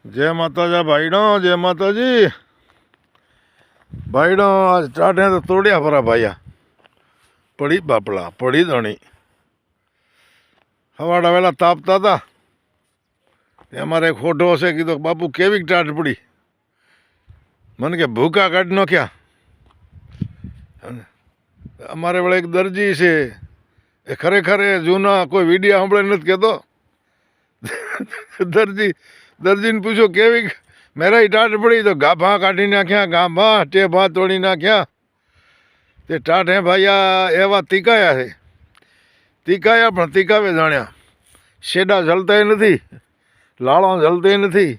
जय माता जा भाईडो, जय माता जी भाईडो। आज टाटे तो तोड़िया परा भाईया, पड़ी बापला पड़ी धणी हवाड़ा वेला तापता था। हमारे एक फोटो हसे कीधो बापू केवी टाट पड़ी, मन के भूखा काट नो क्या। अमारे वाले एक दर्जी से खरेखर जूना कोई वीडियो सांभळे नथी कहतो। दर्जी ने पूछो केवी मेरा ही टाट पड़ी तो गाभा काढ़ी नाख्या, गाभा टेभा तोड़ी नाख्या। ते टाट है भाईया एवा तीकाया है, तीकाया पण तीकावे जाण्या। शेडा झलता नहीं, लाड़ा झलते नहीं,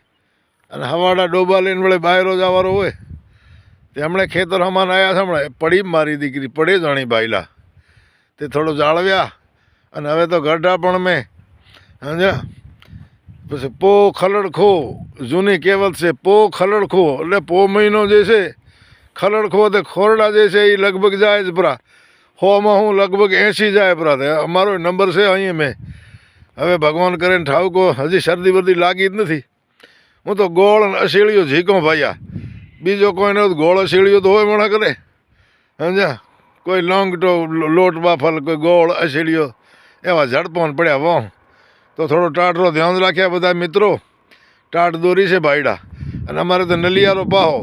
अने हवाड़ा डोबा लईने वळे बायरो जवारो होय। ते हमणे खेतर हमारे आया था, हमणे पड़ी मारी दीकरी पड़े जाणी बाईला। ते थोड़ो जाळव्या अने हवे तो गढ़ापण में समझा। પછી પો ખલડખો જૂની કહેવત છે, પો ખલડખો એટલે પો મહિનો જે છે ખલડખો તે ખોરડા જે છે એ લગભગ જાય જ પરા 100માં હું લગભગ 80 જાય પરા। અમારો નંબર છે અહીં મેં હવે ભગવાન કરે ઠાવકો હજી શરદી બરદી લાગી જ નથી। હું તો ગોળ અશેળીઓ ઝીકો ભાઈયા, બીજો કોઈને ગોળ અશેળીઓ તો હોય મણા કરે સમજ્યા। કોઈ લોંગટો લોટ બાફલ, કોઈ ગોળ અશેળીઓ એવા ઝડપોન પડ્યા વાહ। तो थोड़ो टाट रो ध्यान राख्या बधा मित्रों। टाट दोरी से भाईडा अने अमारे तो नलियारो पाहो।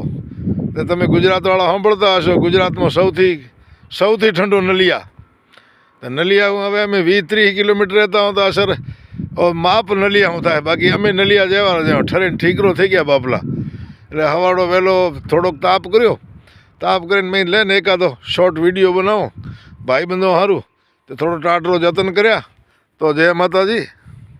तो तमे गुजरातवाळा सांभळता हशो, गुजरात में सौथी ठंडो नलिया। तो नलिया हवे अमे 20-30 किलोमीटर रहता हूँ तो असर और माप नलिया हूँ थाय, बाकी अमे नलिया जेवा जेवा ठरीने ठीकरो थई गया बापला। એટલે હવાડો વહેલો થોડોક તાપ કર્યો, તાપ કરીને મેં લઈને એકાદો શોર્ટ વિડીયો બનાવો ભાઈબંધો સારું। તો થોડો ટાટરો જતન કર્યા। તો જય માતાજી।